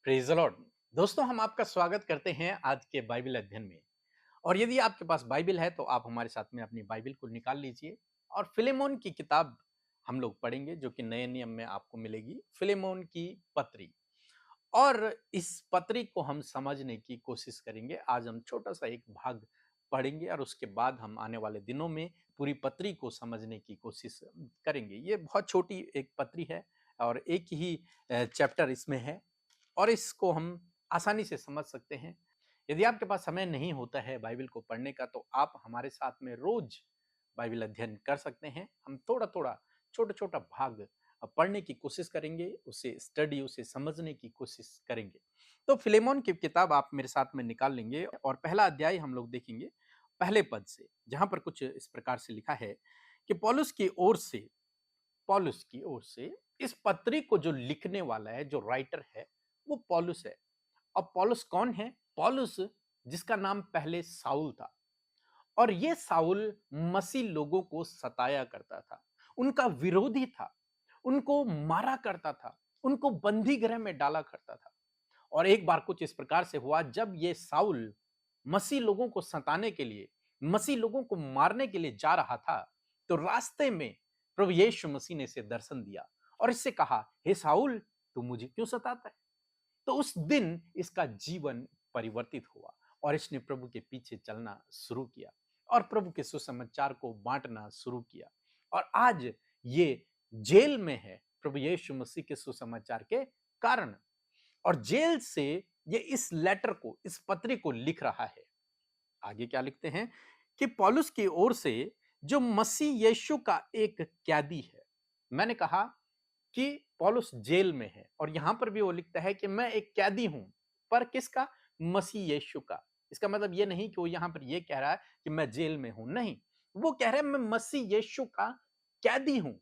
Praise the Lord. दोस्तों, हम आपका स्वागत करते हैं आज के बाइबल अध्ययन में। और यदि आपके पास बाइबल है तो आप हमारे साथ में अपनी बाइबल को निकाल लीजिए और फिलेमोन की किताब हम लोग पढ़ेंगे, जो कि नए नियम में आपको मिलेगी, फिलेमोन की पत्री। और इस पत्री को हम समझने की कोशिश करेंगे। आज हम छोटा सा एक भाग पढ़ेंगे और उसके बाद हम आने वाले दिनों में पूरी पत्री को समझने की कोशिश करेंगे। ये बहुत छोटी एक पत्री है और एक ही चैप्टर इसमें है और इसको हम आसानी से समझ सकते हैं। यदि आपके पास समय नहीं होता है बाइबल को पढ़ने का, तो आप हमारे साथ में रोज बाइबल अध्ययन कर सकते हैं। हम थोड़ा-थोड़ा, छोटा-छोटा भाग पढ़ने की कोशिश करेंगे, उसे समझने की कोशिश करेंगे। तो फिलेमोन की किताब आप मेरे साथ में निकाल लेंगे और पहला अध्याय हम लोग देखेंगे पहले पद से, जहाँ पर कुछ इस प्रकार से लिखा है कि पौलुस की ओर से इस पत्री को जो लिखने वाला है, जो राइटर है, वो पौलुस है। अब पौलुस कौन है? पौलुस, जिसका नाम पहले साउल था, और ये साउल मसीह लोगों को सताया करता था, उनका विरोधी था, उनको मारा करता था, उनको बंदी गृह में डाला करता था। और एक बार कुछ इस प्रकार से हुआ, जब ये साउल मसीह लोगों को सताने के लिए, मसीह लोगों को मारने के लिए जा रहा था, तो रास्ते में प्रभु यीशु मसीह ने इसे दर्शन दिया और इससे कहा, हे साउल, तू मुझे क्यों सताता है? तो उस दिन इसका जीवन परिवर्तित हुआ और इसने प्रभु के पीछे चलना शुरू किया और प्रभु के सुसमाचार को बांटना शुरू किया। और आज ये जेल में है प्रभु यीशु मसीह के सुसमाचार के कारण। और जेल से ये इस पत्री को लिख रहा है। आगे क्या लिखते हैं कि पौलुस की ओर से, जो मसीह यीशु का एक कैदी है। मैंने कहा कि पौलुस जेल में है और यहां पर भी वो लिखता है कि मैं एक कैदी हूं। पर किसका? मसीह यीशु का। इसका मतलब ये नहीं कि वो यहां पर ये कह रहा है कि मैं जेल में हूं, नहीं। वो कह रहा है मैं मसीह यीशु का कैदी हूं।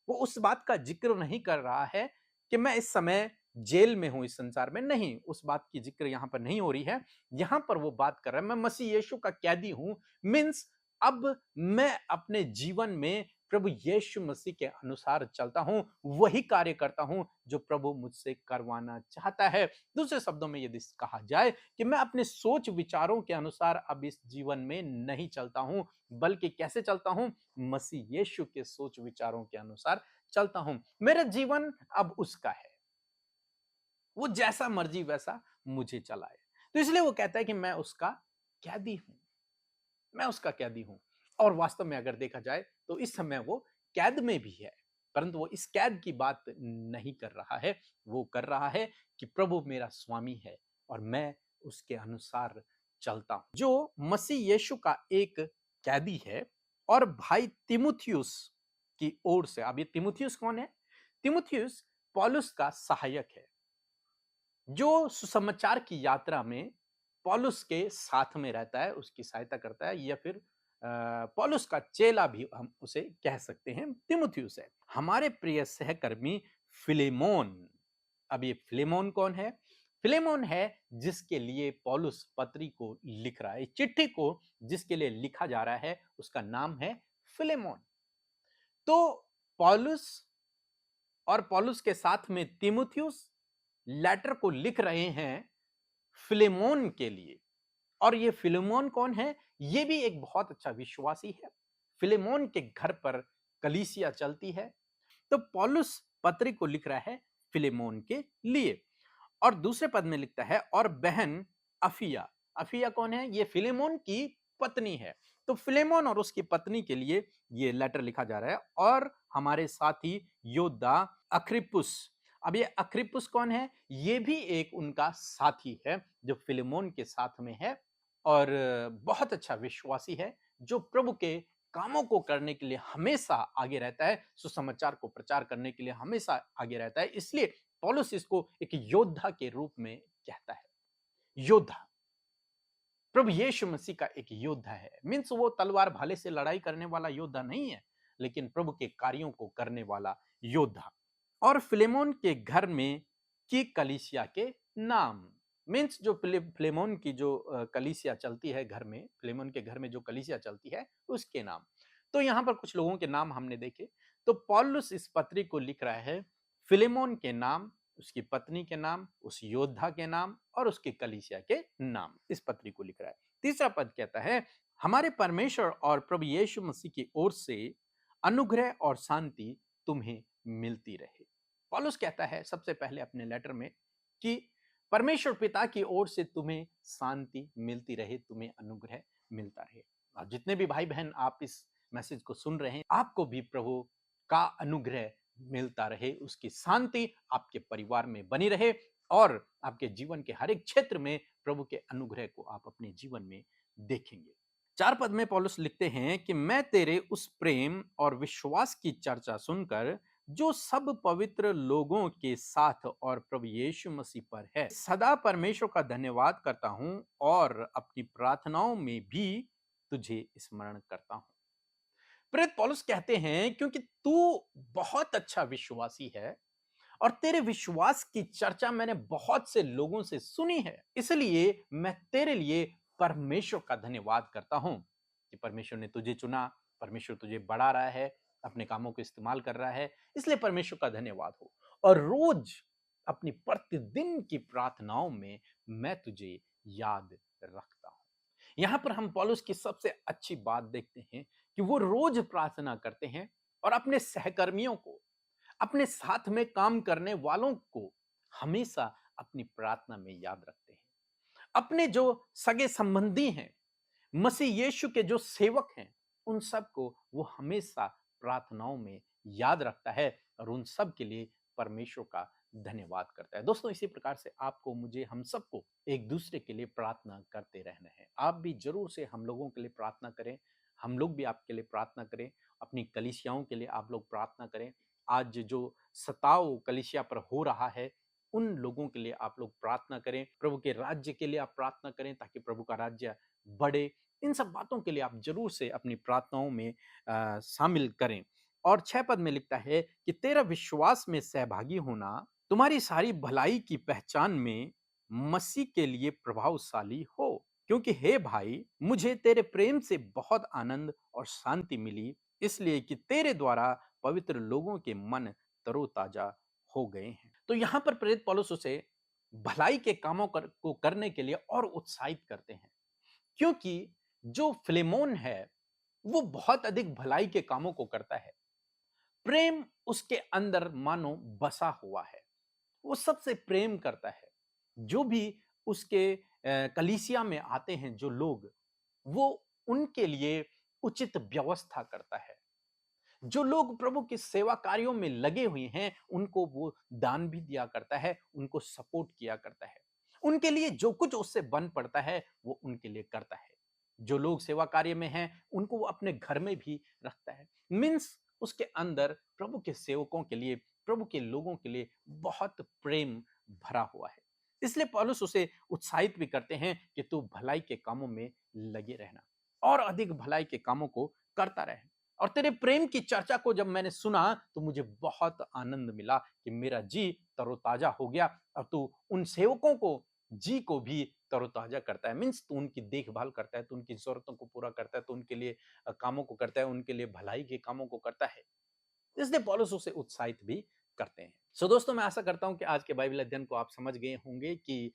वो उस बात का जिक्र नहीं कर रहा है कि मैं इस समय जेल में हूं, इस संसार में नहीं, उस बात की जिक्र यहां पर नहीं हो रही है। यहां पर वो बात कर रहा है मैं मसीह यीशु का कैदी हूं। मीन्स अब मैं अपने जीवन में प्रभु यीशु मसीह के अनुसार चलता हूं, वही कार्य करता हूं जो प्रभु मुझसे करवाना चाहता है। दूसरे शब्दों में यदि कहा जाए कि मैं अपने सोच विचारों के अनुसार अब इस जीवन में नहीं चलता हूं, बल्कि कैसे चलता हूं? मसीह यीशु के सोच विचारों के अनुसार चलता हूं। मेरा जीवन अब उसका है, वो जैसा मर्जी वैसा मुझे चलाए। तो इसलिए वो कहता है कि मैं उसका कैदी हूं। और वास्तव में अगर देखा जाए तो इस समय वो कैद में भी है, परंतु वो इस कैद की बात नहीं कर रहा है। वो कर रहा है कि प्रभु मेरा स्वामी है और मैं उसके अनुसार चलता हूं। जो मसीह यीशु का एक कैदी है और भाई तिमुथियुस की ओर से। अब ये तिमुथियुस कौन है? तिमुथियुस पौलुस का सहायक है, जो सुसमाचार की यात्रा में पौलुस के साथ में रहता है, उसकी सहायता करता है, या फिर पौलुस का चेला भी हम उसे कह सकते हैं, तिमुथियुस है। हमारे प्रिय सहकर्मी फिलेमोन। अब ये फिलेमोन कौन है? फिलेमोन है जिसके लिए पौलुस पत्री को लिख रहा है। चिट्ठी को जिसके लिए लिखा जा रहा है उसका नाम है फिलेमोन। तो पौलुस और पौलुस के साथ में तिमुथियुस लेटर को लिख रहे हैं फिलेमोन के लिए। और ये फिलेमोन कौन है? ये भी एक बहुत अच्छा विश्वासी है। फिलेमोन के घर पर कलीसिया चलती है। तो पौलुस पत्री को लिख रहा है फिलेमोन के लिए। और दूसरे पद में लिखता है और बहन अफिया। अफिया कौन है? ये फिलेमोन की पत्नी है। तो फिलेमोन और उसकी पत्नी के लिए ये लेटर लिखा जा रहा है। और हमारे साथी योद्धा अक्रिपुस। अब ये अक्रिपुस कौन है? ये भी एक उनका साथी है जो फिलेमोन के साथ में है और बहुत अच्छा विश्वासी है, जो प्रभु के कामों को करने के लिए हमेशा आगे रहता है, सुसमाचार को प्रचार करने के लिए हमेशा आगे रहता है। इसलिए पौलुस इसको एक योद्धा के रूप में कहता है। योद्धा, प्रभु यीशु मसीह का एक योद्धा है। मीन्स वो तलवार भाले से लड़ाई करने वाला योद्धा नहीं है, लेकिन प्रभु के कार्यों को करने वाला योद्धा। और फिलेमोन के घर में की कलीसिया के नाम। मीन्स जो फिलेमोन की जो कलीसिया चलती है घर में, फिलेमोन के घर में जो कलीसिया चलती है उसके नाम। तो यहां पर कुछ लोगों के नाम हमने देखे। तो पौलुस इस पत्री को लिख रहा है फिलेमोन के नाम, उसकी पत्नी के नाम, उस योद्धा के नाम और उसकी कलीसिया के नाम इस पत्री को लिख रहा है। तीसरा पद कहता है, हमारे परमेश्वर और प्रभु यीशु मसीह की ओर से अनुग्रह और शांति तुम्हें मिलती रहे। पौलुस कहता है सबसे पहले अपने लेटर में कि परमेश्वर पिता की ओर से तुम्हें शांति मिलती रहे, तुम्हें अनुग्रह मिलता रहे। और जितने भी भाई बहन आप इस मैसेज को सुन रहे हैं, आपको भी प्रभु का अनुग्रह मिलता रहे, उसकी शांति आपके परिवार में बनी रहे और आपके जीवन के हर एक क्षेत्र में प्रभु के अनुग्रह को आप अपने जीवन में देखेंगे। 4 पद में पौलुस लिखते हैं कि मैं तेरे उस प्रेम और विश्वास की चर्चा सुनकर जो सब पवित्र लोगों के साथ और प्रभु यीशु मसीह पर है, सदा परमेश्वर का धन्यवाद करता हूं और अपनी प्रार्थनाओं में भी तुझे स्मरण करता हूं। प्रेरित पौलुस कहते हैं क्योंकि तू बहुत अच्छा विश्वासी है और तेरे विश्वास की चर्चा मैंने बहुत से लोगों से सुनी है, इसलिए मैं तेरे लिए परमेश्वर का धन्यवाद करता हूं कि परमेश्वर ने तुझे चुना, परमेश्वर तुझे बढ़ा रहा है, अपने कामों को इस्तेमाल कर रहा है, इसलिए परमेश्वर का धन्यवाद हो। और रोज अपनी प्रतिदिन की प्रार्थनाओं में मैं तुझे याद रखता हूं। यहां पर हम पौलुस की सबसे अच्छी बात देखते हैं कि वो रोज प्रार्थना करते हैं और अपने सहकर्मियों को, अपने साथ में काम करने वालों को हमेशा अपनी प्रार्थना में याद रखते हैं। अपने जो सगे संबंधी हैं, मसीह यीशु के जो सेवक हैं, उन सबको वो हमेशा प्रार्थनाओं में याद रखता है और उन सब के लिए परमेश्वर का धन्यवाद करता है। दोस्तों, इसी प्रकार से आपको, मुझे, हम सबको एक दूसरे के लिए प्रार्थना करते रहना है। आप भी जरूर से हम लोगों के लिए प्रार्थना करें, हम लोग भी आपके लिए प्रार्थना करें, अपनी कलीसियाओं के लिए आप लोग प्रार्थना करें। आज जो सताव कलीसिया पर हो रहा है, उन लोगों के लिए आप लोग प्रार्थना करें। प्रभु के राज्य के लिए आप प्रार्थना करें ताकि प्रभु का राज्य बढ़े। इन सब बातों के लिए आप जरूर से अपनी प्रार्थनाओं में शामिल करें। और 6 पद में लिखता है कि तेरा विश्वास में सहभागी होना तुम्हारी सारी भलाई की पहचान में मसीह के लिए प्रभावशाली हो, क्योंकि हे भाई, मुझे तेरे प्रेम से बहुत आनंद और शांति मिली, इसलिए कि तेरे द्वारा पवित्र लोगों के मन तरोताजा हो गए हैं। तो यहां पर प्रेरित पौलुस उसे भलाई के कामों को करने के लिए और उत्साहित करते हैं, क्योंकि जो फिलेमोन है वो बहुत अधिक भलाई के कामों को करता है। प्रेम उसके अंदर मानो बसा हुआ है, वो सबसे प्रेम करता है। जो भी उसके कलीसिया में आते हैं जो लोग, वो उनके लिए उचित व्यवस्था करता है। जो लोग प्रभु की सेवा कार्यों में लगे हुए हैं, उनको वो दान भी दिया करता है, उनको सपोर्ट किया करता है। उनके लिए जो कुछ उससे बन पड़ता है, वो उनके लिए करता है। जो लोग सेवा कार्य में हैं, उनको वो अपने घर में भी रखता है। मीन्स उसके अंदर प्रभु के सेवकों के लिए, प्रभु के लोगों के लिए बहुत प्रेम भरा हुआ है। इसलिए पौलुस उसे उत्साहित भी करते हैं कि तू भलाई के कामों में लगे रहना और अधिक भलाई के कामों को करता रहे। और तेरे प्रेम की चर्चा को जब मैंने सुना तो मुझे बहुत आनंद मिला कि मेरा जी तरोताजा हो गया और तू उन सेवकों को, जी को भी तरोताजा करता है। मीन्स तू उनकी देखभाल करता है, तू उनकी जरूरतों को पूरा करता है, तू उनके लिए कामों को करता है, उनके लिए भलाई के कामों को करता है। इसलिए पौलुस उसे उत्साहित भी करते हैं। सो दोस्तों, मैं आशा करता हूं कि आज के बाइबल अध्ययन को आप समझ गए होंगे कि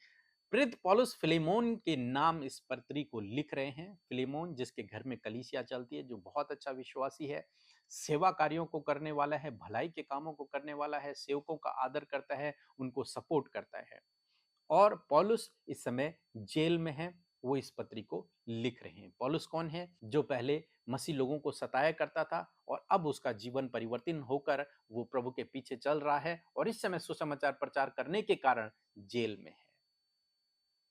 प्रेरित पौलुस फिलेमोन के नाम इस पत्री को लिख रहे हैं। फिलेमोन जिसके घर में कलीसिया चलती है, जो बहुत अच्छा विश्वासी है, सेवा कार्यों को करने वाला है, भलाई के कामों को करने वाला है, सेवकों का आदर करता है, उनको सपोर्ट करता है। और पौलुस इस समय जेल में है, वो इस पत्री को लिख रहे हैं। पौलुस कौन है? जो पहले मसीह लोगों को सताया करता था और अब उसका जीवन परिवर्तन होकर वो प्रभु के पीछे चल रहा है और इस समय सुसमाचार प्रचार करने के कारण जेल में है।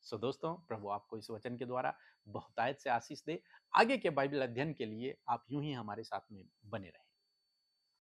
सो दोस्तों, प्रभु आपको इस वचन के द्वारा बहुतायत से आशीष दे। आगे के बाइबल अध्ययन के लिए आप यूं ही हमारे साथ में बने रहें।